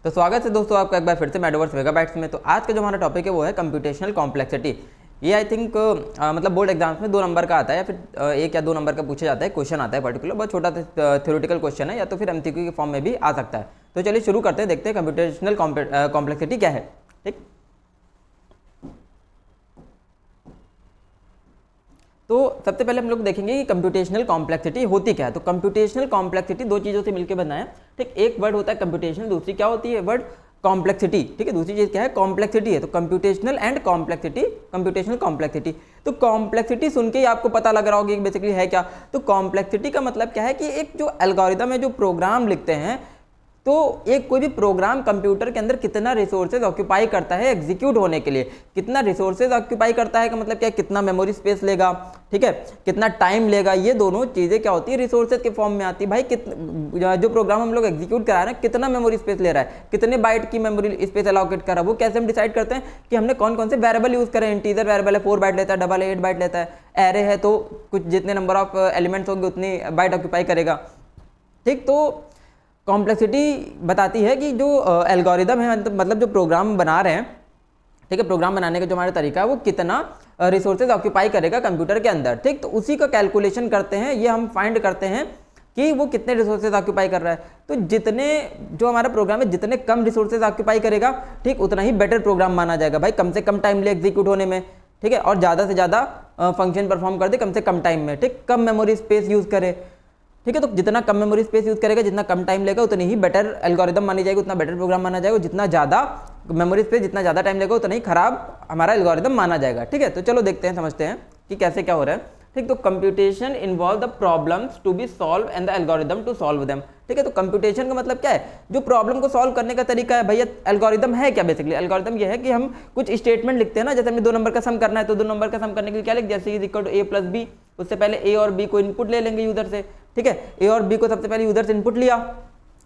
तो स्वागत है दोस्तों आपका एक बार फिर से मेटावर्स मेगाबाइट्स में। तो आज का जो हमारा टॉपिक है वो है कंप्यूटेशनल कॉम्प्लेक्सिटी। ये आई थिंक मतलब बोर्ड एग्जाम्स में 2 नंबर का आता है या फिर 1 या 2 नंबर का पूछा जाता है, क्वेश्चन आता है पर्टिकुलर, बहुत छोटा थ्योरेटिकल क्वेश्चन है या तो फिर एमसीक्यू के फॉर्म में भी आ सकता है। तो चलिए शुरू करते हैं, देखते हैं कंप्यूटेशनल कॉम्प्लेक्सिटी क्या है। ठीक, तो सबसे पहले हम लोग देखेंगे कि कंप्यूटेशनल कॉम्प्लेक्सिटी होती क्या है। तो कंप्यूटेशनल कॉम्प्लेक्सिटी 2 चीज़ों से मिलकर बना है। ठीक, एक वर्ड होता है कंप्यूटेशनल, दूसरी क्या होती है वर्ड कॉम्प्लेक्सिटी। ठीक है, दूसरी चीज़ क्या है कॉम्प्लेक्सिटी है। तो computational and complexity, computational complexity. तो कॉम्प्लेक्सिटी सुन के ही आपको पता लग रहा होगा कि बेसिकली है क्या। तो कॉम्प्लेक्सिटी का मतलब क्या है कि एक जो एल्गोरिदम है, जो प्रोग्राम लिखते हैं, तो एक कोई भी प्रोग्राम कंप्यूटर के अंदर कितना रिसोर्सेज ऑक्यूपाई करता है एग्जीक्यूट होने के लिए, कितना रिसोर्सेज ऑक्यूपाई करता है का मतलब क्या है, कितना मेमोरी स्पेस लेगा, ठीक है, कितना टाइम लेगा, ये दोनों चीज़ें क्या होती है रिसोर्सेज के फॉर्म में आती है। भाई जो प्रोग्राम हम लोग एग्जीक्यूट करा रहे हैं कितना मेमोरी स्पेस ले रहा है, कितने बाइट की मेमोरी स्पेस अलोकेट कर रहा है, वो कैसे हम डिसाइड करते हैं कि हमने कौन कौन से वेरिएबल यूज़ करें। इंटीजर वेरिएबल है 4 बाइट लेता है, डबल 8 बाइट लेता है, एरे है तो कुछ जितने नंबर ऑफ एलिमेंट्स होंगे उतनी बाइट ऑक्यूपाई करेगा। ठीक, तो कॉम्प्लेक्सिटी बताती है कि जो एल्गोरिदम है मतलब जो प्रोग्राम बना रहे हैं, ठीक है, प्रोग्राम बनाने का जो हमारा तरीका है वो कितना रिसोर्सेज ऑक्यूपाई करेगा कंप्यूटर के अंदर। ठीक, तो उसी का कैलकुलेशन करते हैं, ये हम फाइंड करते हैं कि वो कितने रिसोर्सेज ऑक्यूपाई कर रहा है। तो जितने जो हमारा प्रोग्राम है जितने कम रिसोर्सेज ऑक्यूपाई करेगा, ठीक, उतना ही बेटर प्रोग्राम माना जाएगा। भाई कम से कम टाइम ले एग्जीक्यूट होने में, ठीक है, और ज़्यादा से ज़्यादा फंक्शन परफॉर्म कर दे कम से कम टाइम में, ठीक, कम मेमोरी स्पेस यूज़ करे। ठीक है, तो जितना कम मेमोरी स्पेस यूज करेगा, जितना कम टाइम लेगा, उतनी ही बेटर एल्गोरिदम मानी जाएगी, उतना बेटर प्रोग्राम माना जाएगा। जितना ज़्यादा मेमोरी स्पेस, जितना ज़्यादा टाइम लेगा, उतना ही खराब हमारा एल्गोरिदम माना जाएगा। ठीक है, तो चलो देखते हैं, समझते हैं कि कैसे क्या हो रहा है। ठीक, तो computation involve the problems to be solve and the algorithm to solve them. ठीक है, तो कंप्यूटेशन का मतलब क्या है, जो प्रॉब्लम को सॉल्व करने का तरीका है। भैया एल्गोरिदम है क्या, बेसिकली एल्गोरिदम ये है कि हम कुछ स्टेटमेंट लिखते हैं ना, जैसे हमें 2 नंबर का सम करना है तो 2 नंबर का सम करने के लिए क्या लिख, जैसे is equal to A plus B, उससे पहले ए और बी को इनपुट ले लेंगे यूजर से। ठीक है, ए और बी को सबसे पहले यूजर से इनपुट लिया,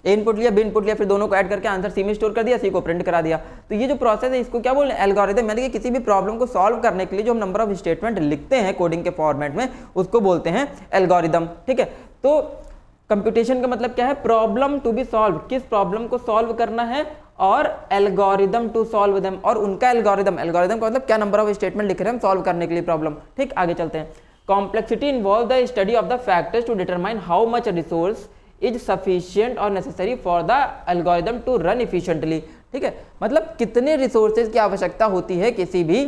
ए इनपुट लिया, बी इनपुट लिया, फिर दोनों को ऐड करके आंसर सी में स्टोर कर दिया, सी को प्रिंट करा दिया। तो ये जो प्रोसेस है इसको क्या बोलते हैं, एल्गोरिदम। यानी कि किसी भी प्रॉब्लम को सॉल्व करने के लिए जो हम नंबर ऑफ स्टेटमेंट लिखते हैं कोडिंग के फॉर्मेट में, उसको बोलते हैं एल्गोरिदम। ठीक है, तो कंप्यूटेशन का मतलब क्या है, प्रॉब्लम टू बी सॉल्व, किस प्रॉब्लम को सॉल्व करना है, और एल्गोरिदम टू सॉल्व देम, और उनका एल्गोरिदम का मतलब क्या नंबर ऑफ स्टेटमेंट लिख रहे हैं हम सॉल्व करने के लिए प्रॉब्लम। ठीक, आगे चलते हैं। Complexity involve the study of the factors to determine how much resource is sufficient और necessary for the algorithm to run efficiently. ठीक है, मतलब कितने रिसोर्सेज की आवश्यकता होती है किसी भी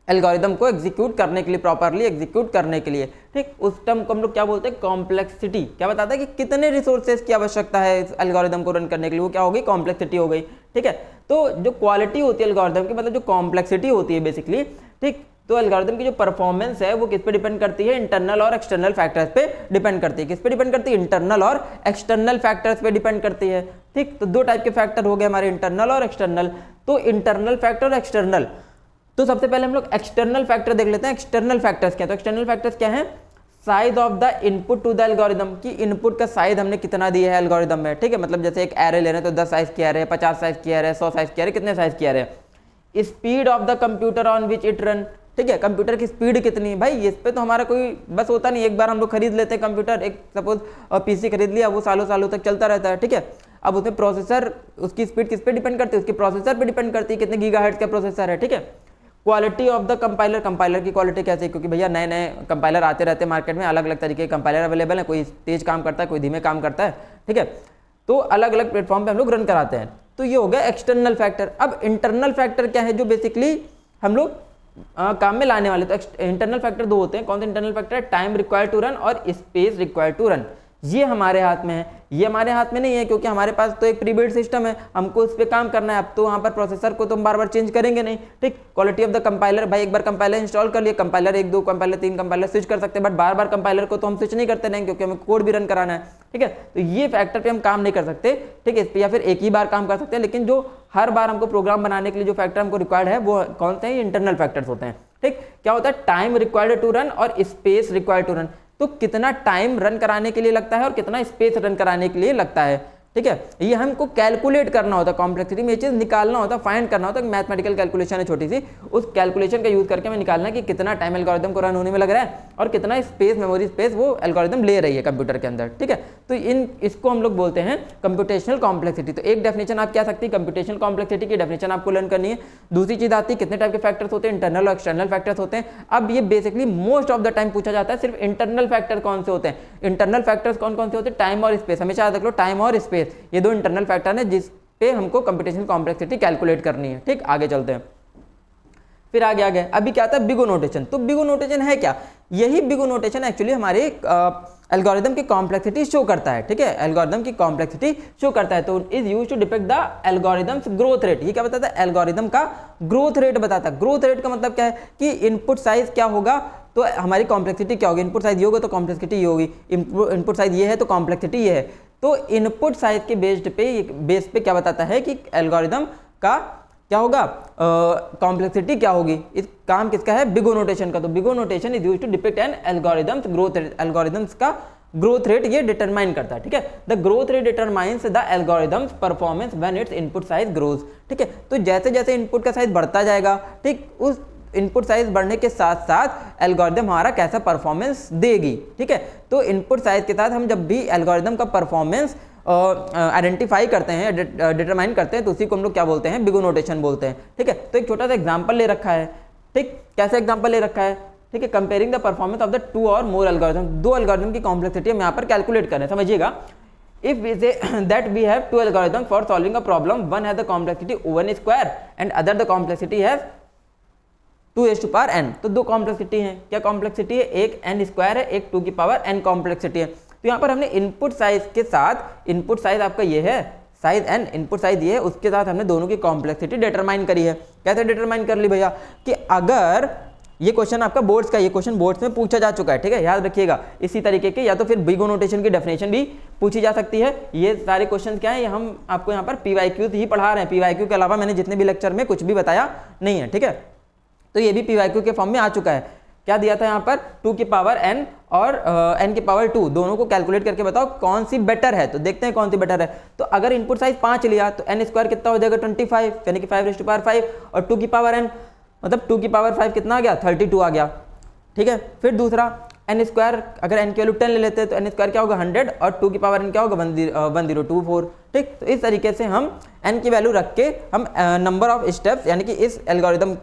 एल्गोरिदम को एग्जीक्यूट करने के लिए, प्रॉपरली एग्जीक्यूट करने के लिए। ठीक, उस टर्म को हम लोग क्या बोलते हैं, कॉम्प्लेक्सिटी। क्या बताता है कि कितने रिसोर्सेज की आवश्यकता है इस एल्गोरिदम को रन करने के लिए, वो क्या हो गई, कॉम्प्लेक्सिटी हो गई। ठीक है, तो जो क्वालिटी होती है एल्गोरिदम की, मतलब जो कॉम्प्लेक्सिटी होती है बेसिकली, ठीक, तो एल्गोरिदम की जो परफॉर्मेंस है वो किस पे डिपेंड करती है, इंटरनल और एक्सटर्नल फैक्टर्स पे डिपेंड करती है। किस पे डिपेंड करती है, इंटरनल और एक्सटर्नल फैक्टर्स पे डिपेंड करती है। ठीक, तो 2 टाइप के फैक्टर हो गए हमारे, इंटरनल और एक्सटर्नल। तो इंटरनल फैक्टर और एक्सटर्नल, तो सबसे पहले हम लोग एक्सटर्नल फैक्टर देख लेते हैं। एक्सटर्नल फैक्टर्स क्या है, तो एक्सटर्नल फैक्टर्स क्या है, size of the input to the algorithm, की इनपुट का साइज हमने कितना दिया है एल्गोरिदम में। ठीक है, मतलब जैसे एक एरे ले रहे हैं तो 10 साइज की एरे है, 50 साइज की एरे है, 100 साइज की एरे, कितने साइज की एरे है। Speed of the computer on which it run, ठीक है, कंप्यूटर की स्पीड कितनी है। भाई इस पे तो हमारा कोई बस होता नहीं, एक बार हम लोग खरीद लेते हैं कंप्यूटर, एक सपोज पीसी खरीद लिया, वो सालों सालों तक चलता रहता है। ठीक है, अब उसमें प्रोसेसर, उसकी स्पीड किस पे डिपेंड करती है, उसके प्रोसेसर पे डिपेंड करती है, कितने गीगाहर्ट्ज का प्रोसेसर है। ठीक है, quality of the compiler, compiler की क्वालिटी कैसे है, क्योंकि भैया नए नए कंपाइलर आते रहते हैं मार्केट में, अलग अलग तरीके के कंपाइलर अवेलेबल है, कोई तेज काम करता है, कोई धीमे काम करता है। ठीक है, तो अलग अलग प्लेटफॉर्म पे हम लोग रन कराते हैं। तो ये हो गया एक्सटर्नल फैक्टर। अब इंटरनल फैक्टर क्या है, जो बेसिकली हम लोग काम में लाने वाले। तो इंटरनल फैक्टर 2 होते हैं। कौन से इंटरनल फैक्टर है, टाइम रिक्वायर्ड टू रन और स्पेस रिक्वायर्ड टू रन। ये हमारे हाथ में है, ये हमारे हाथ में नहीं है, क्योंकि हमारे पास तो एक प्रीबिल्ट सिस्टम है, हमको उस पर काम करना है। अब तो वहाँ पर प्रोसेसर को तो हम बार बार चेंज करेंगे नहीं। ठीक, क्वालिटी ऑफ द कंपाइलर, भाई एक बार कंपाइलर इंस्टॉल कर लिया, कंपाइलर 1 2 कंपाइलर 3 कंपाइलर स्विच कर सकते हैं, बट बार बार कंपाइलर को तो हम स्विच नहीं करते नहीं, क्योंकि हमें कोड भी रन कराना है। ठीक है, तो ये फैक्टर पे हम काम नहीं कर सकते। ठीक है, इस पर या फिर एक ही बार काम कर सकते हैं, लेकिन जो हर बार हमको प्रोग्राम बनाने के लिए जो फैक्टर हमको रिक्वायर्ड है वो कौन से हैं, इंटरनल फैक्टर्स होते हैं। ठीक, क्या होता है, टाइम रिक्वायर्ड टू रन और स्पेस रिक्वायर्ड टू रन। तो कितना टाइम रन कराने के लिए लगता है और कितना स्पेस रन कराने के लिए लगता है। ठीक है, ये हमको कैलकुलेट करना होता है, कॉम्प्लेक्सिटी में ये चीज़ निकालना होता है, फाइंड करना होता है। मैथमेटिकल कैलकुलेशन है छोटी सी, उस कैलकुलेशन का यूज करके हमें निकालना है कि कितना टाइम एल्गोरिदम को रन होने में लग रहा है और कितना स्पेस, मेमोरी स्पेस वो एल्गोरिदम ले रही है कंप्यूटर के अंदर। ठीक है, तो इसको हम लोग बोलते हैं कंप्यूटेशनल कॉम्प्लेक्सिटी। तो एक डेफिनेशन आप क्या सकती है, कंप्यूटेशनल कॉम्प्लेक्सिटी की डेफिनेशन आपको लर्न करनी है। दूसरी चीज आती है कितने टाइप के फैक्टर्स होते हैं, इंटरनल और एक्सटर्नल फैक्टर्स होते हैं। अब ये basically most of the time पूछा जाता है सिर्फ इंटरनल फैक्टर कौन से होते हैं, इंटरनल फैक्टर्स कौन कौन से होते हैं, टाइम और स्पेस। हमेशा याद रख लो टाइम और स्पेस ये दो इंटरनल फैक्टर है जिस पे हमको कंप्यूटेशनल कॉम्प्लेक्सिटी कैलकुलेट करनी है। ठीक, आगे चलते हैं। फिर आगे आ गए, अभी क्या आता है बिगो नोटेशन। तो बिगो नोटेशन है क्या, यही बिगो नोटेशन एक्चुअली हमारे एल्गोरिदम की कॉम्प्लेक्सिटी शो करता है। ठीक है, एल्गोरिदम की कॉम्प्लेक्सिटी शो करता है। तो is used to depict the algorithms growth rate. ये क्या बताता है, एल्गोरिदम का ग्रोथ रेट बताता है। ग्रोथ रेट का मतलब क्या है कि इनपुट साइज क्या होगा तो हमारी कॉम्प्लेक्सिटी क्या होगी, इनपुट साइज ये होगा तो कॉम्प्लेक्सिटी ये होगी, इनपुट साइज ये है तो कॉम्प्लेक्सिटी ये है। तो इनपुट साइज के बेस पे क्या बताता है कि एल्गोरिदम का क्या होगा, कॉम्प्लेक्सिटी क्या होगी। इस काम किसका है, बिगो नोटेशन का। तो big O notation is used to depict an algorithm's growth rate. Algorithms का ग्रोथ रेट ये डिटरमाइन करता है। ठीक है, the growth rate determines the algorithm's performance when its input size grows. ठीक है, तो जैसे जैसे इनपुट का साइज बढ़ता जाएगा, ठीक, उस इनपुट साइज बढ़ने के साथ साथ एल्गोरिदम हमारा कैसा परफॉर्मेंस देगी। ठीक है, तो इनपुट साइज के साथ हम जब भी एल्गोरिदम का परफॉर्मेंस आइडेंटिफाई करते हैं, डिटरमाइन करते हैं, तो उसी को हम लोग क्या बोलते हैं, बिगो नोटेशन बोलते हैं। ठीक है, तो एक छोटा सा एग्जांपल ले रखा है। ठीक, कैसे एग्जांपल ले रखा है, ठीक है, comparing the performance of the two और मोर एल्गोरिदम। दो एल्गोरिदम की कॉम्प्लेक्सिटी हम यहाँ पर कैलकुलेट करें, समझिएगा। If we say that we have two algorithms for solving a problem, one has the complexity O(n) square and other the complexity has 2n। तो दो कॉम्प्लेक्सिटी हैं, क्या कॉम्प्लेक्सिटी है, एक n स्क्वायर है, एक 2 की पावर n कॉम्प्लेक्सिटी है। तो यहाँ पर हमने इनपुट साइज के साथ, इनपुट साइज आपका ये है साइज n, इनपुट साइज ये है, उसके साथ हमने दोनों की कॉम्प्लेक्सिटी डिटरमाइन करी है। कैसे डिटरमाइन कर ली भैया, कि अगर ये क्वेश्चन आपका बोर्ड्स का, ये क्वेश्चन बोर्ड्स में पूछा जा चुका है। ठीक है, याद रखिएगा। इसी तरीके के या तो फिर बिगो नोटेशन की डेफिनेशन भी पूछी जा सकती है। ये सारे क्वेश्चन क्या है, ये हम आपको यहाँ पर PYQ ही पढ़ा रहे हैं। PYQ के अलावा मैंने जितने भी लेक्चर में कुछ भी बताया नहीं है। ठीक है, तो ये भी PYQ के फॉर्म में आ चुका है। क्या दिया था यहाँ पर, 2 की पावर n और n की पावर 2, दोनों को कैलकुलेट करके बताओ कौन सी बेटर है। तो देखते हैं कौन सी बेटर है। तो अगर इनपुट साइज 5 लिया तो n स्क्वायर कितना हो जाएगा, 25, यानी कि 5⁵5, और 2 की पावर n मतलब 2 की पावर 5 कितना आ गया, 32 आ गया। ठीक है, फिर दूसरा n स्क्वायर, अगर n की वैल्यू 10 ले लेते हैं तो n स्क्वायर क्या होगा 100, और 2 की पावर n क्या होगा 1024। ठीक, तो इस तरीके से हम n की वैल्यू रख के हम नंबर ऑफ स्टेप्स यानी कि इस एल्गोरिदम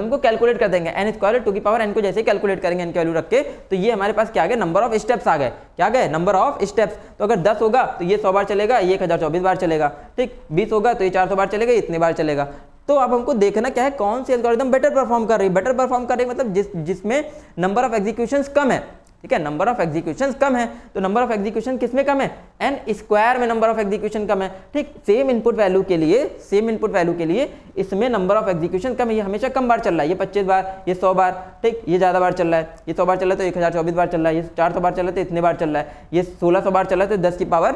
को कैलकुलेट कर देंगे। n स्क्वायर 2 की पावर n को जैसे ही कैलकुलेट करेंगे n की वैल्यू रख के, तो ये हमारे पास क्या आ गया, नंबर ऑफ स्टेप्स आ गए। क्या गए, नंबर ऑफ स्टेप्स। तो अगर 10 होगा तो ये 100 बार चलेगा, ये 1024 बार चलेगा। ठीक, 20 होगा तो ये 400 बार चलेगा, इतनी बार चलेगा। तो अब हमको देखना क्या है, कौन सी एल्गोरिदम बेटर परफॉर्म कर रही है। बेटर परफॉर्म कर रही है मतलब जिसमें नंबर ऑफ एग्जीक्यूशंस कम है। ठीक है, नंबर ऑफ एग्जीक्यूशंस कम है, तो नंबर ऑफ एग्जीक्यूशन किसमें कम है, n स्क्वायर में नंबर ऑफ एग्जीक्यूशन कम है। ठीक, सेम इनपुट वैल्यू के लिए इसमें नंबर ऑफ एग्जीक्यूशन कम है। ये हमेशा कम बार चल रहा है, ये 25 बार, ये 100 बार। ठीक, ये ज्यादा बार चल रहा है, ये 100 बार चल रहा है तो 1024 बार चल रहा है, ये 400 बार चल रहा है तो इतने बार चल रहा है, ये 1600 बार चल रहा है तो 10 की पावर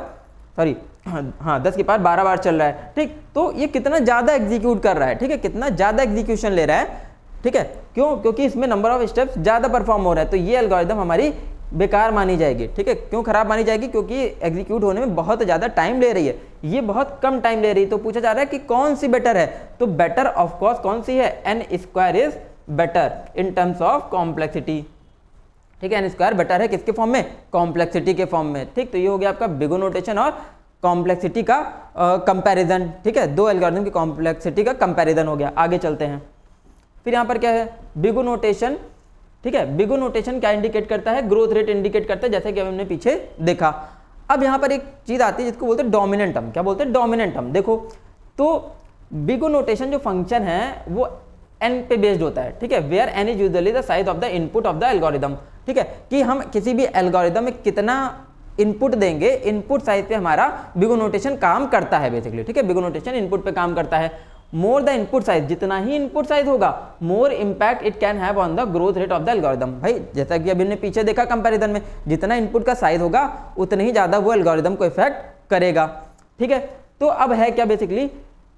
12 बार चल रहा है। ठीक, तो ये कितना ज्यादा एग्जीक्यूट कर रहा है। ठीक है, कितना ज्यादा एग्जीक्यूशन ले रहा है। ठीक है, क्यों, क्योंकि इसमें नंबर ऑफ स्टेप्स ज्यादा परफॉर्म हो रहा है, तो ये एल्गोरिदम हमारी बेकार मानी जाएगी। ठीक है, क्यों खराब मानी जाएगी, क्योंकि एग्जीक्यूट होने में बहुत ज्यादा टाइम ले रही है, ये बहुत कम टाइम ले रही है। तो पूछा जा रहा है कि कौन सी बेटर है, तो बेटर ऑफ कोर्स कौन सी है, n square is better in terms of complexity. ठीक है, n स्क्वायर बेटर है किसके फॉर्म में, कॉम्प्लेक्सिटी के फॉर्म में। ठीक, तो ये हो गया आपका बिगो नोटेशन और कॉम्प्लेक्सिटी का कंपैरिजन। ठीक है, दो एल्गोरिथम की कॉम्प्लेक्सिटी का कंपैरिजन हो गया। आगे चलते हैं। फिर यहाँ पर क्या है, बिगो नोटेशन। ठीक है, बिगो नोटेशन क्या इंडिकेट करता है, ग्रोथ रेट इंडिकेट करता है, जैसे कि हमने पीछे देखा। अब यहाँ पर एक चीज आती है जिसको बोलते हैं डोमिनेंट टर्म। क्या बोलते हैं, डोमिनेंट टर्म। देखो, तो बिगो नोटेशन जो फंक्शन है वो n पे बेस्ड होता है। ठीक है, where n is usually the size of the input of the algorithm. ठीक है, कि हम किसी भी एल्गोरिदम में कितना इनपुट देंगे, इनपुट साइज पे हमारा बिगो नोटेशन काम करता है बेसिकली। ठीक है, बिगो नोटेशन इनपुट पे काम करता है। मोर द इनपुट साइज, जितना ही इनपुट साइज होगा, more impact it can have on the growth rate of the algorithm. भाई जैसा कि अभी हमने पीछे देखा कंपैरिजन में, जितना इनपुट का साइज होगा उतना ही ज्यादा वो एल्गोरिदम को इफेक्ट करेगा। ठीक है, तो अब है क्या बेसिकली,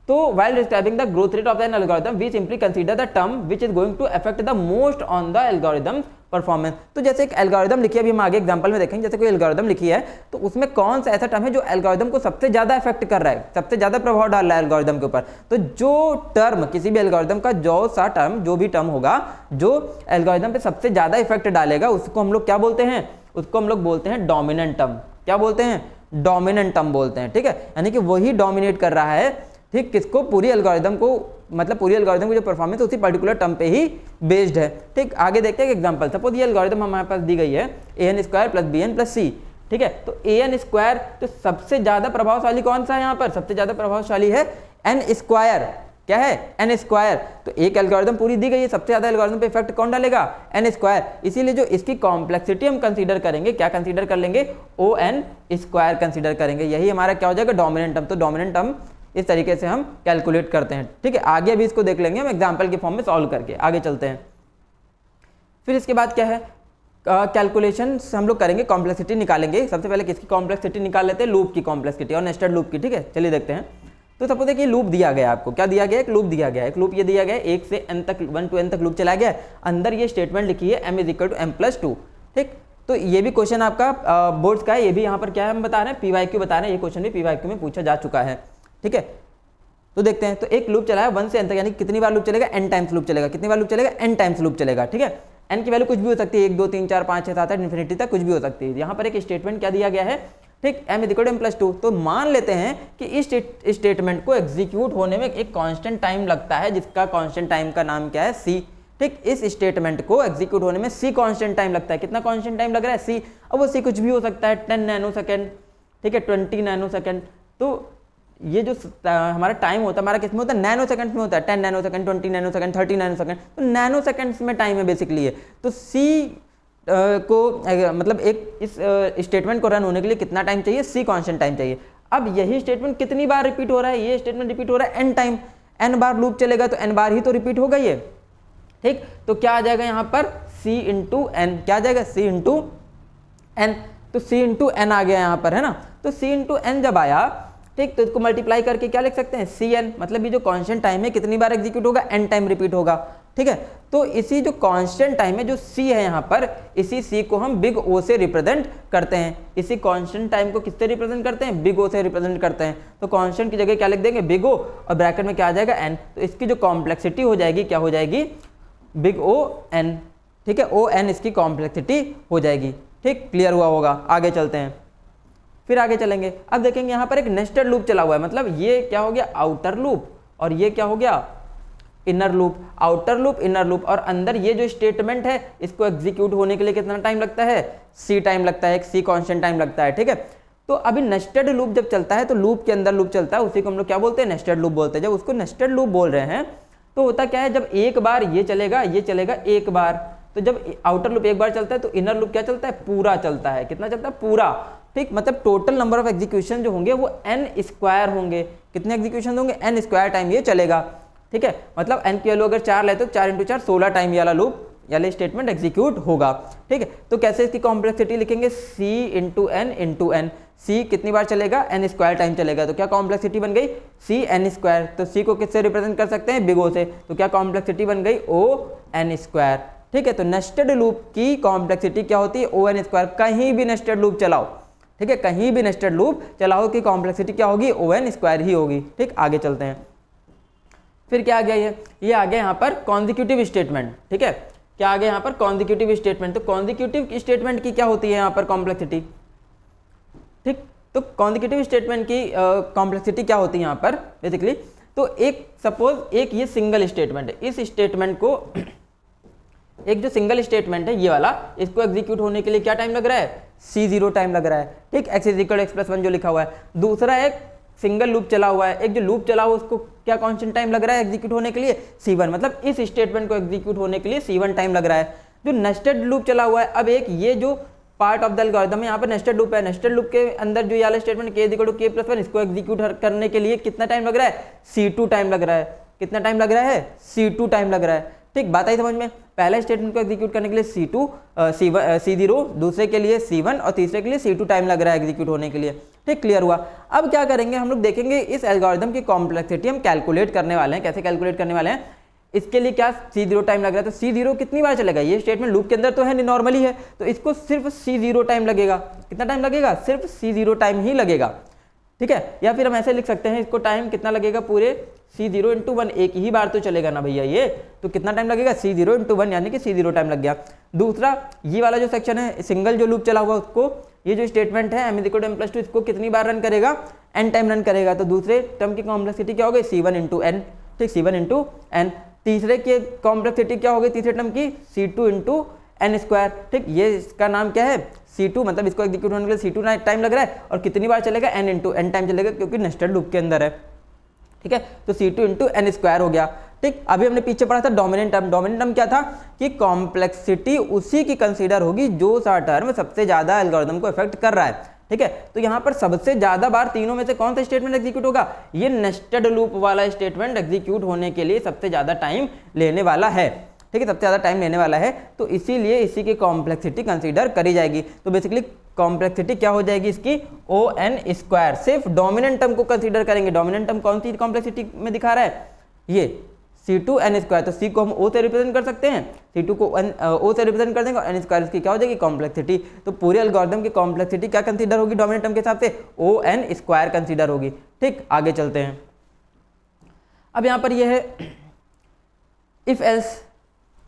तो while describing the growth rate of an algorithm we simply consider the term which is going to affect the most on the algorithm's performance. तो जैसे एक एल्गोरिदम लिखी है, अभी हम आगे एग्जांपल में देखेंगे, जैसे कोई एल्गोरिदम लिखी है तो उसमें कौन सा ऐसा टर्म है जो एल्गोरिदम को सबसे ज्यादा इफेक्ट कर रहा है, सबसे ज्यादा प्रभाव डाल रहा है एल्गोरिदम के ऊपर। तो जो टर्म किसी भी एल्गोरिदम का जो भी टर्म होगा जो एल्गोरिदम पे सबसे ज्यादा इफेक्ट डालेगा उसको हम लोग क्या बोलते हैं, उसको हम लोग बोलते हैं डोमिनेंट टर्म। क्या बोलते हैं? डोमिनेंट टर्म बोलते हैं, ठीक है, यानी कि वही डोमिनेट कर रहा है, ठीक, किसको? पूरी एल्गोरिदम को, मतलब पूरी एल्गोरिदम की जो परफॉर्मेंस उसी पर्टिकुलर टर्म पे ही बेस्ड है, ठीक। आगे देखते हैं एक एग्जांपल। सपोज ये एल्गोरिदम हमारे पास दी गई है an² + bn + c, ठीक है। तो an² तो सबसे ज्यादा प्रभावशाली कौन सा है यहाँ पर? सबसे ज्यादा प्रभावशाली है n²। क्या है? n²। तो एक एल्गोरिदम पूरी दी गई है, सबसे ज्यादा एल्गोरिदम पे इफेक्ट कौन डालेगा? n²। इसीलिए जो इसकी कॉम्प्लेक्सिटी हम कंसीडर करेंगे, क्या कंसीडर कर लेंगे? on² कंसीडर करेंगे। यही हमारा क्या हो जाएगा? Dominant term. तो डोमिनेंट टर्म इस तरीके से हम कैलकुलेट करते हैं, ठीक है। आगे अभी इसको देख लेंगे हम एग्जाम्पल के फॉर्म में सॉल्व करके। आगे चलते हैं। फिर इसके बाद क्या है? कैलकुलेशन हम लोग करेंगे, कॉम्प्लेक्सिटी निकालेंगे। सबसे पहले किसकी कॉम्प्लेक्सिटी निकाल लेते हैं? लूप की कॉम्प्लेक्सिटी और नेस्टेड लूप की, ठीक है। चलिए देखते हैं। तो सपोज है कि लूप दिया गया, आपको क्या दिया गया? एक लूप दिया गया। एक लूप ये दिया गया 1 से n तक, 1 to n तक लूप चला गया। अंदर ये स्टेटमेंट लिखी है m = m + 2, ठीक। तो ये भी क्वेश्चन आपका बोर्ड्स का है। ये भी यहाँ पर क्या है हम बता रहे हैं? PYQ बता रहे हैं। ये क्वेश्चन भी PYQ में पूछा जा चुका है, ठीक है। तो देखते हैं। तो एक लूप चला है 1 से n तक, यानी कितनी बार लूप चलेगा? n टाइम्स लूप चलेगा। कितनी बार लूप चलेगा? n टाइम्स लूप चलेगा, ठीक है। n की वैल्यू कुछ भी हो सकती है, 1 2 3 4 5 6 7 8 इन्फिनिटी तक कुछ भी हो सकती है। यहाँ पर एक स्टेटमेंट क्या दिया गया है, ठीक, m = m + 2। तो मान लेते हैं कि इस स्टेटमेंट को एग्जीक्यूट होने में एक कांस्टेंट टाइम लगता है, जिसका कांस्टेंट टाइम का नाम क्या है? c, ठीक। इस स्टेटमेंट को एग्जीक्यूट होने में c कांस्टेंट टाइम लगता है। कितना कांस्टेंट टाइम लग रहा है? c। अब वो c कुछ भी हो सकता है, 10 नैनोसेकंड, ठीक है, 20 नैनोसेकंड। तो ये जो हमारा टाइम होता है, हमारा किस में होता है? नैनो सेकंड्स में होता है। 10 नैनोसेकंड, 20 नैनोसेकंड, 30 नैनोसेकंड। तो नैनो सेकंड्स में टाइम है बेसिकली है। तो c को मतलब एक इस स्टेटमेंट को रन होने के लिए कितना टाइम चाहिए? c कांस्टेंट टाइम चाहिए। अब यही स्टेटमेंट कितनी बार रिपीट हो रहा है? ये स्टेटमेंट रिपीट हो रहा है n टाइम। n बार लूप चलेगा तो n बार ही तो रिपीट होगा ये, ठीक। तो क्या आ जाएगा यहाँ पर? c × n। क्या आ जाएगा? c × n। तो c × n आ गया यहाँ पर, है ना। तो c × n जब आया, ठीक, तो इसको मल्टीप्लाई करके क्या लिख सकते हैं? cn। मतलब ये जो कांस्टेंट टाइम है कितनी बार एग्जीक्यूट होगा? n टाइम रिपीट होगा, ठीक है। तो इसी जो कांस्टेंट टाइम है, जो c है यहाँ पर, इसी c को हम बिग O से रिप्रेजेंट करते हैं। इसी कांस्टेंट टाइम को किससे रिप्रेजेंट करते हैं? बिग O से रिप्रेजेंट करते हैं। तो कांस्टेंट की जगह क्या लिख देंगे? बिग O, और ब्रैकेट में क्या आ जाएगा? n। तो इसकी जो कॉम्प्लेक्सिटी हो जाएगी, क्या हो जाएगी? बिग O n, ठीक है। O n इसकी कॉम्प्लेक्सिटी हो जाएगी, ठीक। क्लियर हुआ होगा। आगे चलते हैं। फिर आगे चलेंगे। अब देखेंगे यहाँ पर एक नेस्टेड लूप चला हुआ है। मतलब ये क्या हो गया? आउटर लूप, और ये क्या हो गया? Inner loop. Outer loop, inner loop, और अंदर ये जो स्टेटमेंट है, इसको एग्जीक्यूट होने के लिए कितना टाइम लगता है? c टाइम लगता है, एक c कांस्टेंट टाइम लगता है, ठीक है। तो अभी नेस्टेड लूप जब चलता है, तो लूप के अंदर लूप चलता है, उसी को हम लोग क्या बोलते हैं? नेस्टेड लूप बोलते हैं। जब उसको नेस्टेड लूप बोल रहे हैं तो होता क्या है? जब एक बार ये चलेगा, ये चलेगा एक बार, तो जब आउटर लूप एक बार चलता है तो इनर लूप क्या चलता है? पूरा चलता है। कितना चलता है? पूरा, ठीक। मतलब टोटल नंबर ऑफ एग्जीक्यूशन जो होंगे वो n² होंगे। कितने एग्जीक्यूशन होंगे? n² टाइम ये चलेगा, ठीक है। मतलब n की वैल्यू अगर 4 लेते तो 4 × 4 16 टाइम ये वाला लूप, यानी स्टेटमेंट एग्जीक्यूट होगा, ठीक है। तो कैसे इसकी कॉम्प्लेक्सिटी लिखेंगे? c × n। c कितनी बार चलेगा? n² टाइम चलेगा। तो क्या कॉम्प्लेक्सिटी बन गई? cn²। तो c को किससे रिप्रेजेंट कर सकते हैं? बिग O से। तो क्या कॉम्प्लेक्सिटी बन गई? ON², ठीक है। तो नेस्टेड लूप की कॉम्प्लेक्सिटी क्या होती है? ON²। कहीं भी नेस्टेड लूप चलाओ, ठीक है, कहीं भी नेस्टेड लूप चलाओ की कॉम्प्लेक्सिटी क्या होगी? ON² ही होगी, ठीक। आगे चलते हैं। फिर क्या आ गया? ये आ गया यहाँ पर कॉन्जिक्यूटिव स्टेटमेंट, ठीक है। क्या आ गया यहाँ पर? Consecutive statement. तो कॉन्जिक्यूटिव स्टेटमेंट की क्या होती है यहाँ पर? कॉम्प्लेक्सिटी, ठीक। तो कॉन्जिक्यूटिव स्टेटमेंट की कॉम्प्लेक्सिटी क्या होती है यहाँ पर बेसिकली? तो एक सपोज एक ये सिंगल स्टेटमेंट है, इस स्टेटमेंट को एक जो सिंगल स्टेटमेंट है ये वाला, इसको एग्जीक्यूट होने के लिए क्या टाइम लग रहा है? c0 टाइम लग रहा है, ठीक। x = x + 1 जो लिखा हुआ है। दूसरा एक सिंगल लूप चला हुआ है, एक जो लूप चला हुआ उसको क्या कांस्टेंट टाइम लग रहा है एग्जीक्यूट होने के लिए? c1। मतलब इस स्टेटमेंट को एग्जीक्यूट होने के लिए c1 टाइम लग रहा है। जो नेस्टेड लूप चला हुआ है, अब एक ये जो पार्ट ऑफ द एल्गोरिथम है यहाँ पर नेस्टेड लूप है, नेस्टेड लूप के अंदर जो ये वाला स्टेटमेंट k = k + 1, इसको एग्जीक्यूट करने के लिए कितना टाइम लग रहा है? c2 टाइम लग रहा है। कितना टाइम लग रहा है? c2 टाइम लग रहा है, ठीक। बात आई समझ में? पहले स्टेटमेंट को एग्जीक्यूट करने के लिए c0, दूसरे के लिए c1 और तीसरे के लिए c2 टाइम लग रहा है एग्जीक्यूट होने के लिए, ठीक। क्लियर हुआ। अब क्या करेंगे हम लोग? देखेंगे इस एल्गोरिथम की कॉम्प्लेक्सिटी हम कैलकुलेट करने वाले हैं। कैसे कैलकुलेट करने वाले हैं? इसके लिए क्या c0 टाइम लग रहा है, तो c0 कितनी बार चलेगा? ये स्टेटमेंट लूप के अंदर तो है नहीं, नॉर्मली है, तो इसको सिर्फ c0 टाइम लगेगा। कितना टाइम लगेगा? सिर्फ c0 टाइम ही लगेगा, ठीक है। या फिर हम ऐसे लिख सकते हैं, इसको टाइम कितना लगेगा? पूरे C0 इंटू 1, एक ही बार तो चलेगा ना भैया ये, तो कितना टाइम लगेगा, C0 इंटू 1 यानी कि C0 टाइम लग गया। दूसरा ये वाला जो सेक्शन है, सिंगल जो लूप चला हुआ उसको, ये जो स्टेटमेंट है m=m+2, इसको कितनी बार रन करेगा, n टाइम रन करेगा। तो दूसरे टर्म की कॉम्प्लेक्सिटी क्या हो गई, C1 इंटू n, ठीक, C1 इंटू n। तीसरे की कॉम्प्लेक्सिटी क्या हो गई तीसरे टर्म की, C2 इंटू n स्क्वायर, ठीक, ये इसका नाम क्या है, C2, मतलब इसको एग्जीक्यूट होने के लिए C2 टाइम लग रहा है, और कितनी बार चलेगा, n इंटू n टाइम चलेगा, क्योंकि नेस्टेड लूप के अंदर है, ठीक है। तो C2 इंटू n स्क्वायर हो गया, ठीक। अभी हमने पीछे पढ़ा था डोमिनेंट टर्म। डोमिनेंट टर्म क्या था कि कॉम्प्लेक्सिटी उसी की कंसीडर होगी जो सा टर्म सबसे ज्यादा एल्गोरिथम को इफेक्ट कर रहा है, ठीक है। तो यहाँ पर सबसे ज्यादा बार तीनों में से कौन सा स्टेटमेंट एग्जीक्यूट होगा, ये नेस्टेड लूप वाला स्टेटमेंट एग्जीक्यूट होने के लिए सबसे ज्यादा टाइम लेने वाला है, ठीक है, सबसे ज्यादा टाइम लेने वाला है। तो इसीलिए इसी की कॉम्प्लेक्सिटी कंसीडर करी जाएगी। तो बेसिकली कॉम्प्लेक्सिटी क्या हो जाएगी इसकी, O(n)²। सिर्फ डोमिनेंट टर्म को कंसीडर करेंगे। डोमिनेंट टर्म कौन सी कॉम्प्लेक्सिटी में दिखा रहा है, ये C2n²। तो C को हम O से रिप्रेजेंट कर सकते हैं, C2 को O से रिप्रेजेंट कर देंगे, और n² इसकी क्या हो जाएगी, कॉम्प्लेक्सिटी। तो पूरे एल्गोरिथम की कॉम्प्लेक्सिटी क्या कंसीडर होगी डोमिनेंट टर्म के हिसाब से, O(n² कंसीडर होगी, ठीक। आगे चलते हैं। अब यहाँ पर ये है इफ एल्स,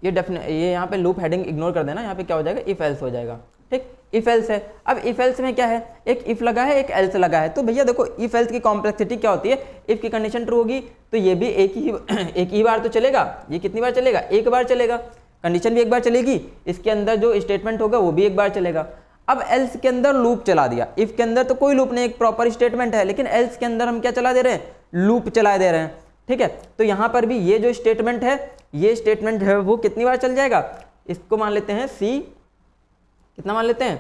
ये यहाँ पे लूप हेडिंग इग्नोर कर देना, यहाँ पे क्या हो जाएगा, इफ एल्स हो जाएगा, ठीक। इफ एल्स है। अब इफ एल्स में क्या है, एक इफ लगा है, एक एल्स लगा है। तो भैया देखो इफ एल्स की कॉम्प्लेक्सिटी क्या होती है, इफ की कंडीशन ट्रू होगी तो ये भी एक ही बार तो चलेगा, ये कितनी बार चलेगा, एक बार चलेगा, कंडीशन भी एक बार चलेगी, इसके अंदर जो स्टेटमेंट होगा वो भी एक बार चलेगा। अब एल्स के अंदर लूप चला दिया, इफ के अंदर तो कोई लूप नहीं, एक प्रॉपर स्टेटमेंट है, लेकिन एल्स के अंदर हम क्या चला दे रहे हैं, लूप चला दे रहे हैं, ठीक है। तो यहाँ पर भी ये जो स्टेटमेंट है, ये स्टेटमेंट है वो कितनी बार चल जाएगा, इसको मान लेते हैं कितना मान लेते हैं,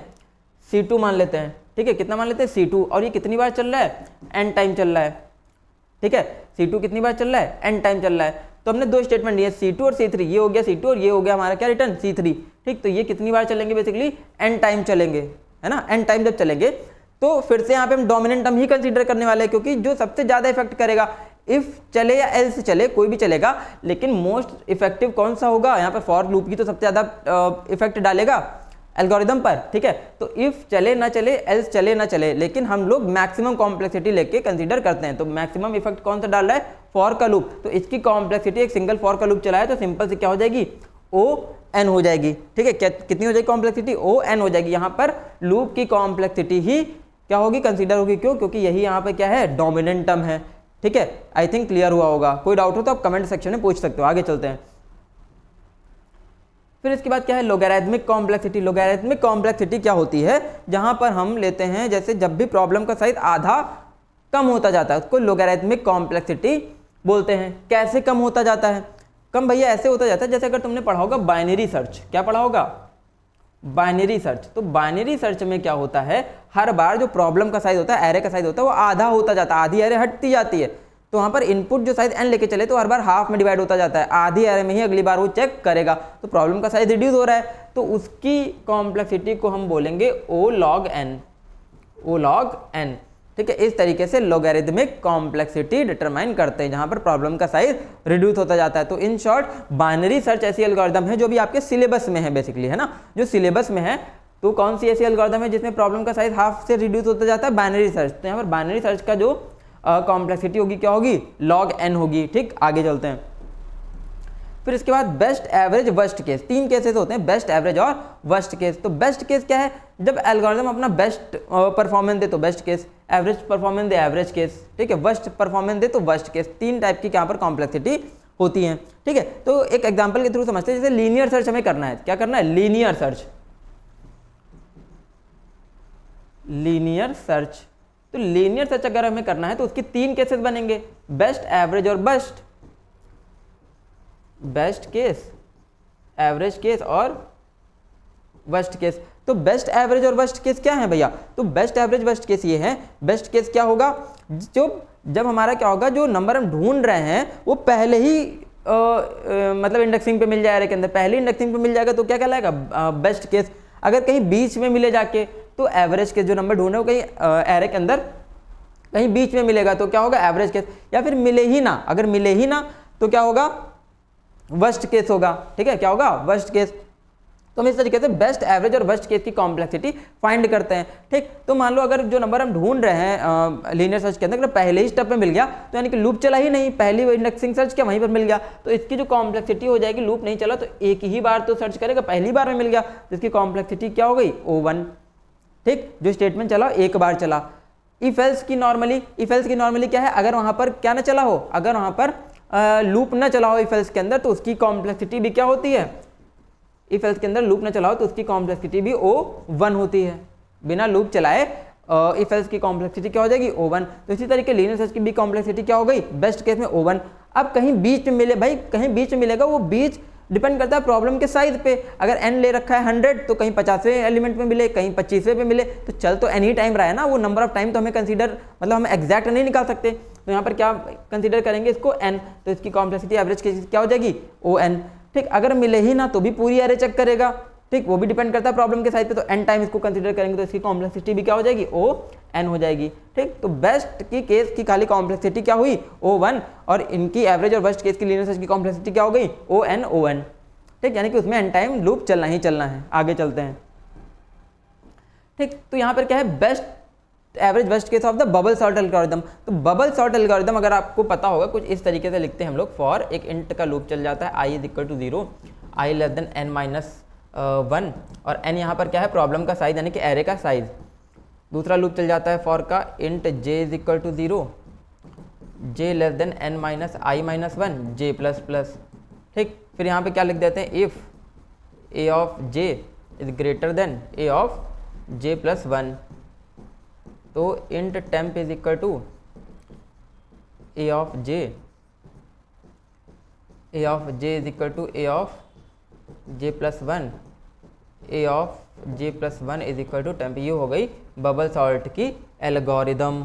C2 मान लेते हैं, ठीक है, कितना मान लेते हैं, C2। और ये कितनी बार चल रहा है, n टाइम चल रहा है, ठीक है। C2 कितनी बार चल रहा है, n टाइम चल रहा है। तो हमने दो स्टेटमेंट दिए, C2 और C3, ये हो गया C2 और ये हो गया हमारा क्या रिटर्न, C3, ठीक। तो ये कितनी बार चलेंगे, बेसिकली n टाइम चलेंगे, है ना। n टाइम जब चलेंगे तो फिर से यहाँ पे हम डोमिनेंट टर्म ही कंसीडर करने वाले हैं, क्योंकि जो सबसे ज्यादा इफेक्ट करेगा, इफ चले या एल्स चले कोई भी चलेगा, लेकिन मोस्ट इफेक्टिव कौन सा होगा, यहाँ पर फॉर लूप की तो सबसे ज्यादा इफेक्ट डालेगा एल्गोरिदम पर, ठीक है। तो इफ चले ना चले, एल्स चले ना चले, लेकिन हम लोग मैक्सिमम कॉम्प्लेक्सिटी लेके कंसीडर करते हैं। तो मैक्सिमम इफेक्ट कौन सा डाल रहा है, फॉर का लूप। तो इसकी कॉम्प्लेक्सिटी, एक सिंगल फॉर का लूप चला है तो सिंपल से क्या हो जाएगी, O(n) हो जाएगी, ठीक है। कितनी हो जाएगी कॉम्प्लेक्सिटी, O(n) हो जाएगी। यहाँ पर लूप की कॉम्प्लेक्सिटी ही क्या होगी, कंसीडर होगी। क्यों, क्योंकि यही यहाँ पे क्या है, डोमिनेंट टर्म है, ठीक है। आई थिंक क्लियर हुआ होगा। कोई डाउट हो तो आप कमेंट सेक्शन में पूछ सकते हो। आगे चलते हैं। फिर इसके बाद क्या है, लोगैरिथमिक कॉम्प्लेक्सिटी। लोगैरिथमिक कॉम्प्लेक्सिटी क्या होती है, जहां पर हम लेते हैं, जैसे जब भी प्रॉब्लम का साइज आधा कम होता जाता है उसको लोगैरिथमिक कॉम्प्लेक्सिटी बोलते हैं। कैसे कम होता जाता है, कम भैया ऐसे होता जाता है जैसे अगर तुमने पढ़ा होगा बाइनरी सर्च। क्या पढ़ा होगा, बाइनरी सर्च। तो बाइनरी सर्च में क्या होता है, हर बार जो प्रॉब्लम का साइज होता है, एरे का साइज होता है, वो आधा होता जाता है, आधी एरे हटती जाती है। तो वहाँ पर इनपुट जो साइज n लेके चले तो हर बार हाफ में डिवाइड होता जाता है, आधी एरे में ही अगली बार वो चेक करेगा। तो प्रॉब्लम का साइज रिड्यूस हो रहा है, तो उसकी कॉम्प्लेक्सिटी को हम बोलेंगे O log n, O log n, ठीक है। इस तरीके से लोगैरिथमिक कॉम्प्लेक्सिटी डिटरमाइन करते हैं, जहाँ पर प्रॉब्लम का साइज रिड्यूस होता जाता है। तो इन शॉर्ट बाइनरी सर्च ऐसी एल्गोरिथम है जो भी आपके सिलेबस में है, बेसिकली, है ना, जो सिलेबस में है। तो कौन सी ऐसी एल्गोरिथम है जिसमें प्रॉब्लम का साइज हाफ से रिड्यूस होता जाता है, बाइनरी सर्च। तो यहाँ पर बाइनरी सर्च का जो कॉम्प्लेक्सिटी होगी क्या होगी, log n होगी, ठीक। आगे चलते हैं। फिर इसके बाद बेस्ट, एवरेज, वर्स्ट केस। तीन केसेस होते हैं, बेस्ट, एवरेज और वर्स्ट केस। तो बेस्ट केस क्या है, जब एल्गोरिथम अपना बेस्ट परफॉर्मेंस दे तो बेस्ट केस, एवरेज परफॉर्मेंस दे एवरेज केस, ठीक है, वर्स्ट परफॉर्मेंस दे तो वर्स्ट केस। तीन टाइप की यहाँ पर कॉम्प्लेक्सिटी होती है, ठीक है। तो एक एग्जाम्पल के थ्रू समझते हैं, जैसे लीनियर सर्च हमें करना है। क्या करना है, लीनियर सर्च, लीनियर सर्च। तो लीनियर सर्च अगर हमें करना है तो उसके तीन केसेस बनेंगे, बेस्ट, एवरेज और worst. Best case, average case और वर्स्ट केस। तो बेस्ट, एवरेज और वर्स्ट केस क्या है भैया, तो बेस्ट, एवरेज, वर्स्ट केस ये है। बेस्ट केस क्या होगा, जब हमारा क्या होगा, जो नंबर हम ढूंढ रहे हैं वो पहले ही मतलब इंडेक्सिंग पे मिल जाए, एरे के अंदर पहले इंडेक्सिंग पे मिल जाएगा, तो क्या कहलाएगा, बेस्ट केस। अगर कहीं बीच में मिले जाके तो एवरेज केस, जो नंबर ढूंढे वो कहीं एरे के अंदर कहीं बीच में मिलेगा तो क्या होगा, एवरेज केस। या फिर मिले ही ना, अगर मिले ही ना तो क्या होगा, वर्स्ट केस होगा, ठीक है। क्या होगा, वर्स्ट केस। तो हम इस तरीके से बेस्ट एवरेज और वर्स्ट केस की कॉम्प्लेक्सिटी फाइंड करते हैं। ठीक, तो मान लो अगर जो नंबर हम ढूंढ रहे हैं लीनियर सर्च के अंदर अगर पहले ही स्टेप में मिल गया तो यानी कि लूप चला ही नहीं, पहली इंडेक्सिंग सर्च किया वहीं पर मिल गया, तो इसकी जो कॉम्प्लेक्सिटी हो जाएगी, लूप नहीं चला तो एक ही बार तो सर्च करेगा, पहली बार में मिल गया तो इसकी कॉम्प्लेक्सिटी क्या हो गई, O1। ठीक, जो स्टेटमेंट चला एक बार चला। इफ एल्स की नॉर्मली क्या है, अगर वहां पर क्या ना चला हो, अगर वहां पर लूप ना चला हो इफ एल्स के अंदर तो उसकी कॉम्प्लेक्सिटी भी क्या होती है, इफ एल्स के अंदर लूप ना चलाओ तो उसकी कॉम्प्लेक्सिटी भी O1 होती है। बिना लूप चलाए इफ एल्स की कॉम्प्लेक्सिटी क्या हो जाएगी, O1। तो इसी तरीके लीनियर सर्च की भी कॉम्प्लेक्सिटी क्या हो गई, बेस्ट केस में O1। अब कहीं बीच में मिले भाई, कहीं बीच में मिलेगा, वो बीच डिपेंड करता है प्रॉब्लम के साइज पे। अगर n ले रखा है 100 तो कहीं 50वें एलिमेंट में मिले, कहीं 25वें पे मिले, तो चल तो एनी टाइम रहा है ना, वो नंबर ऑफ टाइम तो हमें कंसीडर, मतलब हम एग्जैक्ट नहीं निकाल सकते, तो यहाँ पर क्या कंसीडर करेंगे इसको n, तो इसकी कॉम्प्लेक्सिटी एवरेज क्या हो जाएगी, ON। ठीक, अगर मिले ही ना तो भी पूरी एरे चेक करेगा। ठीक, वो भी डिपेंड करता है प्रॉब्लम के साइज पे, तो n टाइम इसको कंसीडर करेंगे तो इसकी कॉम्प्लेक्सिटी भी क्या हो जाएगी, ON हो जाएगी। ठीक, तो बेस्ट की केस की खाली कॉम्प्लेक्सिटी क्या हुई, O1, और इनकी एवरेज और वर्स्ट केस की लीनियर सर्च की कॉम्प्लेक्सिटी क्या हो गई, ON। ठीक, यानी कि उसमें n टाइम लूप चलना ही चलना है। आगे चलते हैं। ठीक, तो यहाँ पर क्या है, best average worst case of the bubble sort algorithm. तो बबल सॉर्ट एल्गोरिथम अगर आपको पता होगा कुछ इस तरीके से लिखते हैं हम लोग, फॉर एक इंट का लूप चल जाता है i = 0, i n-1, और n यहाँ पर क्या है, प्रॉब्लम का साइज यानी कि एरे का साइज। दूसरा लूप चल जाता है फॉर का int j = 0, j n-i-1, j++। ठीक, फिर यहाँ पे क्या लिख देते हैं, if a of j is greater than a of j+1, तो int temp is equal to a of j is equal to a of j+1, a of j+1 is equal to temp। ये हो गई bubble sort की algorithm.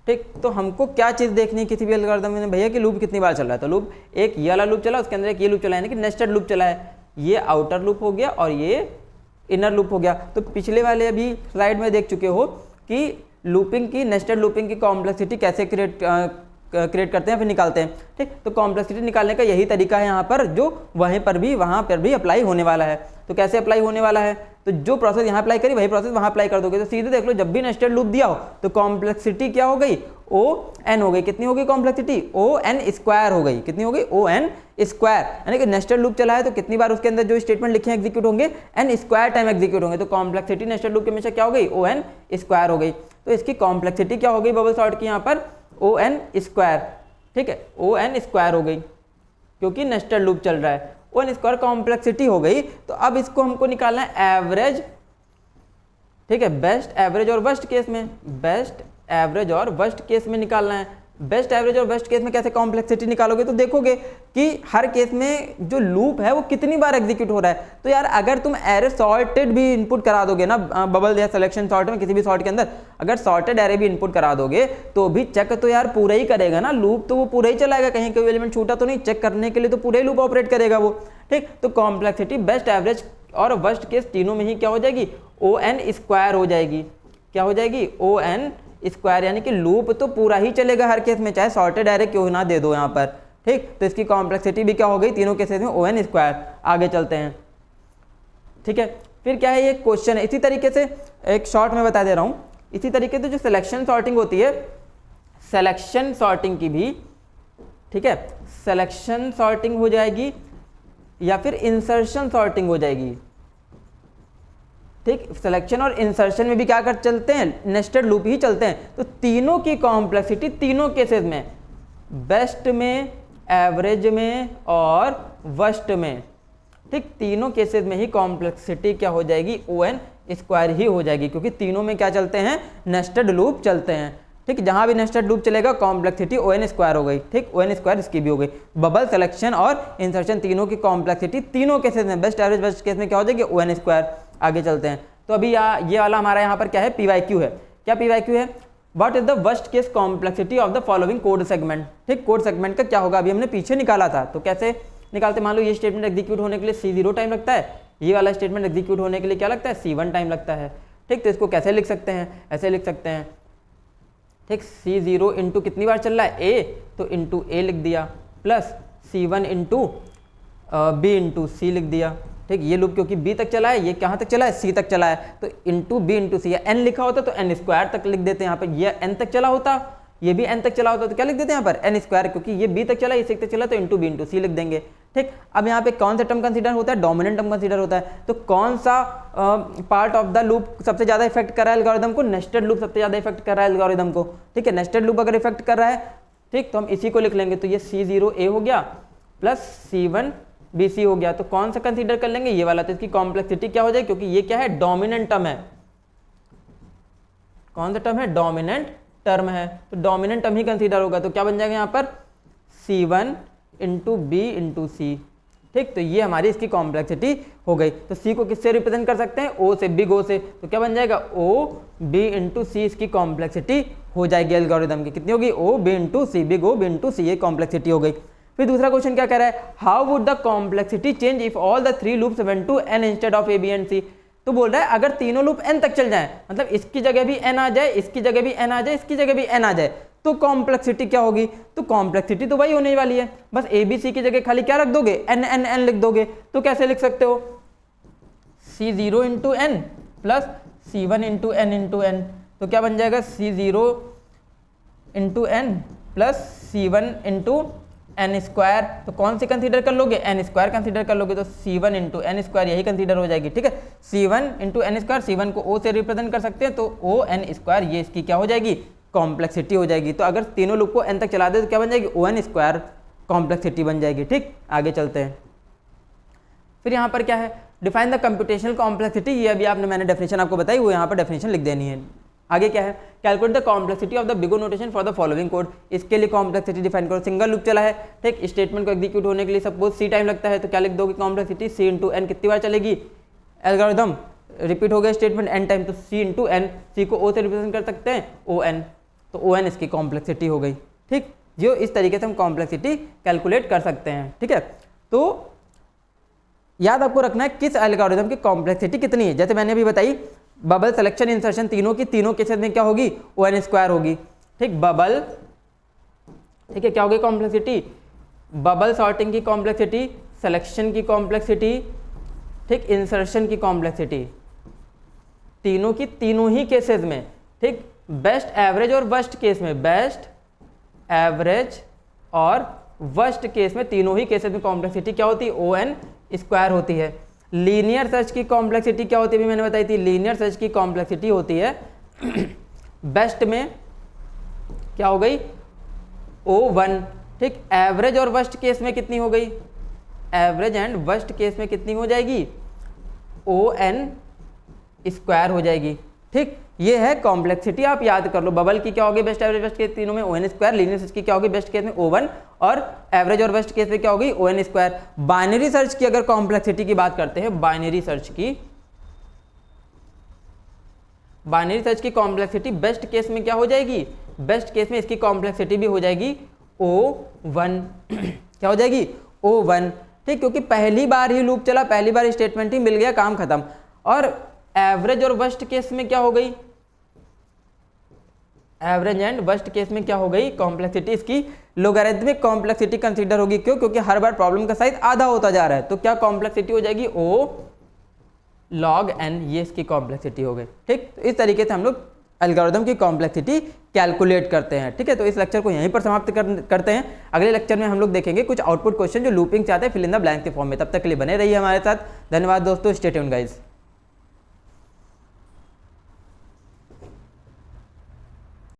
ठीक, तो हमको क्या चीज़ देखनी है किसी भी एल्गोरिथम में भैया कि लूप कितनी बार चल रहा है, तो लूप एक ये वाला लूप चला, उसके अंदर एक ये लूप चला, यानी कि नेस्टेड लूप चला है, ये आउटर लूप हो गया और ये इनर लूप हो गया। तो पिछले वाले अभी स्लाइड में देख चुके हो कि लूपिंग की, नेस्टेड लूपिंग की कॉम्प्लेक्सिटी कैसे क्रिएट करते हैं फिर निकालते हैं। ठीक, तो कॉम्प्लेक्सिटी निकालने का यही तरीका है यहाँ पर, जो वहाँ पर भी अप्लाई होने वाला है। तो कैसे अप्लाई होने वाला है, तो जो प्रोसेस यहाँ अप्लाई करी वही प्रोसेस वहाँ अप्लाई कर दोगे। तो सीधे देख लो, जब भी नेस्टेड लूप दिया हो तो कॉम्प्लेक्सिटी क्या हो गई, ON हो गई। कितनी हो गई कॉम्प्लेक्सिटी, ON² हो गई। कितनी हो गई, ON², यानी कि नेस्टेड लूप चला है तो कितनी बार उसके अंदर जो स्टेटमेंट लिखे हैं एग्जीक्यूट होंगे, n² टाइम एग्जीक्यूट होंगे। तो कॉम्प्लेक्सिटी नेस्टेड लूप की हमेशा क्या हो गई, ON² हो गई। तो इसकी कॉम्प्लेक्सिटी क्या हो गई बबल सॉर्ट की यहाँ पर, ON²। ठीक है, ON² हो गई क्योंकि नेस्टेड लूप चल रहा है, ON² कॉम्प्लेक्सिटी हो गई। तो अब इसको हमको निकालना है एवरेज। ठीक है, बेस्ट एवरेज और वर्स्ट केस में, बेस्ट एवरेज और वर्स्ट केस में निकालना है। बेस्ट एवरेज और वर्स्ट केस में कैसे कॉम्प्लेक्सिटी निकालोगे, तो देखोगे कि हर केस में जो लूप है वो कितनी बार एग्जीक्यूट हो रहा है। तो यार अगर तुम एरे सॉर्टेड भी इनपुट करा दोगे ना, बबल या सिलेक्शन सॉर्ट में किसी भी सॉर्ट के अंदर अगर सॉर्टेड एरे भी इनपुट करा दोगे तो भी चेक तो यार पूरा ही करेगा ना, लूप तो वो पूरा ही चलाएगा, कहीं कोई एलिमेंट छूटा तो नहीं, चेक करने के लिए तो पूरा ही लूप ऑपरेट करेगा वो। ठीक, तो कॉम्प्लेक्सिटी बेस्ट एवरेज और वर्स्ट केस तीनों में ही क्या हो जाएगी, ON² हो जाएगी। क्या हो जाएगी, ON², यानी कि लूप तो पूरा ही चलेगा हर केस में, चाहे सॉर्टेड एरे क्यों ना दे दो यहाँ पर। ठीक, तो इसकी कॉम्प्लेक्सिटी भी क्या हो गई तीनों केसेस में, ON²। आगे चलते हैं। ठीक है, फिर क्या है, ये क्वेश्चन है। इसी तरीके से एक शॉर्ट में बता दे रहा हूँ, इसी तरीके से जो सिलेक्शन सॉर्टिंग होती है, सिलेक्शन सॉर्टिंग की भी, ठीक है, सिलेक्शन सॉर्टिंग हो जाएगी या फिर इंसर्शन सॉर्टिंग हो जाएगी। ठीक, सिलेक्शन और इंसर्शन में भी क्या कर चलते हैं, नेस्टेड लूप ही चलते हैं। तो तीनों की कॉम्प्लेक्सिटी तीनों केसेस में, बेस्ट में, एवरेज में और वर्स्ट में, ठीक, तीनों केसेस में ही कॉम्प्लेक्सिटी क्या हो जाएगी, ON² ही हो जाएगी, क्योंकि तीनों में क्या चलते हैं, नेस्टेड लूप चलते हैं। ठीक, जहां भी नेस्टेड लूप चलेगा कॉम्प्लेक्सिटी ON² हो गई। ठीक, ON² इसकी भी हो गई। बबल, सिलेक्शन और इंसर्शन तीनों की कॉम्प्लेक्सिटी तीनों केसेस में, बेस्ट, एवरेज, वर्स्ट केस में क्या हो जाएगी, ON²। आगे चलते हैं। तो अभी ये वाला हमारा यहाँ पर क्या है, PYQ है। क्या PYQ है, what is the worst case complexity of the following code segment. ठीक, कोड सेगमेंट का क्या होगा, अभी हमने पीछे निकाला था, तो कैसे निकालते, मान लो ये स्टेटमेंट एग्जीक्यूट होने के लिए C0 टाइम लगता है, ये वाला स्टेटमेंट एग्जीक्यूट होने के लिए क्या लगता है, C1 टाइम लगता है। ठीक, तो इसको कैसे लिख सकते हैं, ऐसे लिख सकते हैं। ठीक, C0 इंटू कितनी बार चल रहा है, A, तो इंटू A लिख दिया, plus C1 into B into C लिख दिया। ठीक, ये लूप क्योंकि बी तक चला है, ये कहाँ तक चला है, सी तक चला है, तो इंटू बी इंटू सी, या एन लिखा होता तो एन स्क्वायर तक लिख देते हैं यहाँ पर, ये एन तक चला होता, ये भी एन तक चला होता तो क्या लिख देते हैं यहाँ पर एन स्क्वायर, क्योंकि ये बी तक चला, ये सी तक चला, तो इंटू बी इंटू सी लिख देंगे। ठीक, अब यहाँ पे कौन सा टर्म कंसीडर होता है, डोमिनेंट टर्म कंसीडर होता है, तो कौन सा पार्ट ऑफ द लूप सबसे ज्यादा इफेक्ट कर रहा है एल्गोरिदम को, नेस्टेड लूप सबसे ज्यादा इफेक्ट कर रहा है एल्गोरिदम को। ठीक है, नेस्टेड लूप अगर इफेक्ट कर रहा है, ठीक, तो हम इसी को लिख लेंगे, तो ये C0A हो गया प्लस C1BC हो गया, तो कौन सा कंसीडर कर लेंगे, ये वाला, तो इसकी कॉम्प्लेक्सिटी क्या हो जाएगी, क्योंकि ये क्या है, डोमिनेंट टर्म है, कौन सा टर्म है, डोमिनेंट टर्म है, तो डोमिनेंट टर्म ही कंसीडर होगा, तो क्या बन जाएगा यहाँ पर C1 इंटू बी इंटू सी। ठीक, तो ये हमारी इसकी कॉम्प्लेक्सिटी हो गई। तो सी को किससे रिप्रेजेंट कर सकते हैं, ओ से, बिग ओ से, तो क्या बन जाएगा ओ बी इंटू सी, इसकी कॉम्प्लेक्सिटी हो जाएगी एल्गोरिदम की, कितनी होगी, ओ बी इंटू सी, बिग ओ बी इंटू सी, ये कॉम्प्लेक्सिटी हो गई। फिर दूसरा क्वेश्चन क्या कह रहा है, how would the complexity change if all the 3 loops went to N instead of A B and C. तो बोल रहा है अगर तीनों लूप एन तक चल जाए, मतलब इसकी जगह भी एन आ जाए, इसकी जगह भी एन आ जाए, इसकी जगह भी एन आ जाए, तो कॉम्प्लेक्सिटी क्या होगी, तो कॉम्प्लेक्सिटी तो वही होने वाली है, बस ए बी सी की जगह खाली क्या रख दोगे, एन एन एन लिख दोगे। तो कैसे लिख सकते हो, C0 into N plus C1 into N into N, तो क्या बन जाएगा C0 into N plus C1 into N square, तो कौन सी कंसीडर कर लोगे, एन स्क्वायर कंसीडर कर लोगे, तो C1 इंटू एन स्क्वायर यही कंसीडर हो जाएगी। ठीक है, C1 into N square, C1 को O से रिप्रेजेंट कर सकते हैं, तो O n स्क्वायर, ये इसकी क्या हो जाएगी, कॉम्प्लेक्सिटी हो जाएगी। तो अगर तीनों लूप को n तक चला दे तो क्या बन जाएगी, O n स्क्वायर कॉम्प्लेक्सिटी बन जाएगी। ठीक, आगे चलते हैं। फिर यहाँ पर क्या है, डिफाइन द कंप्यूटेशनल कॉम्प्लेक्सिटी, ये अभी आपने, मैंने डेफिनेशन आपको बताई, वो यहाँ पर डेफिनेशन लिख देनी है। आगे क्या है, calculate the complexity of the big O notation for the following code, इसके लिए कॉम्प्लेक्सिटी डिफाइन करो। सिंगल लूप चला है, ठीक, स्टेटमेंट को एग्जीक्यूट होने के लिए सपोज सी टाइम लगता है, तो क्या लिख दोगे, कॉम्प्लेक्सिटी C इंटू एन, कितनी बार चलेगी, एल्गोरिथम रिपीट हो गया स्टेटमेंट एन टाइम, तो C इंटू एन, सी को O से रिप्रेजेंट कर सकते हैं ON, तो ON इसकी कॉम्प्लेक्सिटी हो गई। ठीक, जो इस तरीके से हम कॉम्प्लेक्सिटी कैलकुलेट कर सकते हैं। ठीक है, तो याद आपको रखना है किस एल्गोरिथम की कॉम्प्लेक्सिटी कितनी है। जैसे मैंने अभी बताई, बबल, सिलेक्शन, इंसर्शन, तीनों की तीनों केसेस में क्या होगी, ON स्क्वायर होगी। ठीक, बबल, ठीक है, क्या होगी कॉम्प्लेक्सिटी, बबल सॉर्टिंग की कॉम्प्लेक्सिटी, सिलेक्शन की कॉम्प्लेक्सिटी, ठीक, इंसर्शन की कॉम्प्लेक्सिटी, तीनों की तीनों ही केसेस में। ठीक, बेस्ट, एवरेज और वर्स्ट केस में, बेस्ट, एवरेज और वर्स्ट केस में, तीनों ही केसेस में कॉम्प्लेक्सिटी क्या होती है, ON स्क्वायर होती है। लीनियर सर्च की कॉम्प्लेक्सिटी क्या होती है, भी मैंने बताई थी, लीनियर सर्च की कॉम्प्लेक्सिटी होती है बेस्ट में क्या हो गई, O1। ठीक, एवरेज और वर्स्ट केस में कितनी हो गई, एवरेज एंड वर्स्ट केस में कितनी हो जाएगी, ON स्क्वायर हो जाएगी। ठीक, ये है कॉम्प्लेक्सिटी, आप याद कर लो। बबल की क्या होगी, बेस्ट, एवरेज, वर्स्ट केस तीनों में ON स्क्वायर, लीनियर सर्च की क्या होगी, बेस्ट केस में O1 और एवरेज और वर्स्ट केस में क्या होगी, ON स्क्वायर। बाइनरी सर्च की अगर कॉम्प्लेक्सिटी की बात करते हैं, बाइनरी सर्च की कॉम्प्लेक्सिटी बेस्ट केस में क्या हो जाएगी, बेस्ट केस में इसकी कॉम्प्लेक्सिटी भी हो जाएगी O1 क्या हो जाएगी, O1। ठीक, क्योंकि पहली बार ही लूप चला, पहली बार स्टेटमेंट ही मिल गया, काम खत्म। और एवरेज और वर्स्ट केस में क्या हो गई, एवरेज एंड वर्स्ट केस में क्या हो गई, कॉम्प्लेक्सिटी इसकी लोगरिथमिक कॉम्प्लेक्सिटी कंसीडर होगी। क्यों, क्योंकि हर बार प्रॉब्लम का साइज आधा होता जा रहा है, तो क्या कॉम्प्लेक्सिटी हो जाएगी, O log n, ये इसकी कॉम्प्लेक्सिटी हो गई। ठीक, तो इस तरीके से हम लोग एल्गोरिथम की कॉम्प्लेक्सिटी कैलकुलेट करते हैं। ठीक है, तो इस लेक्चर को यहीं पर समाप्त करते हैं। अगले लेक्चर में हम लोग देखेंगे कुछ आउटपुट क्वेश्चन जो लूपिंग से आते हैं, फिल इन द ब्लैंक के फॉर्म में। तब तक के लिए बने रहिए हमारे साथ। धन्यवाद दोस्तों, स्टे ट्यून्ड गाइस।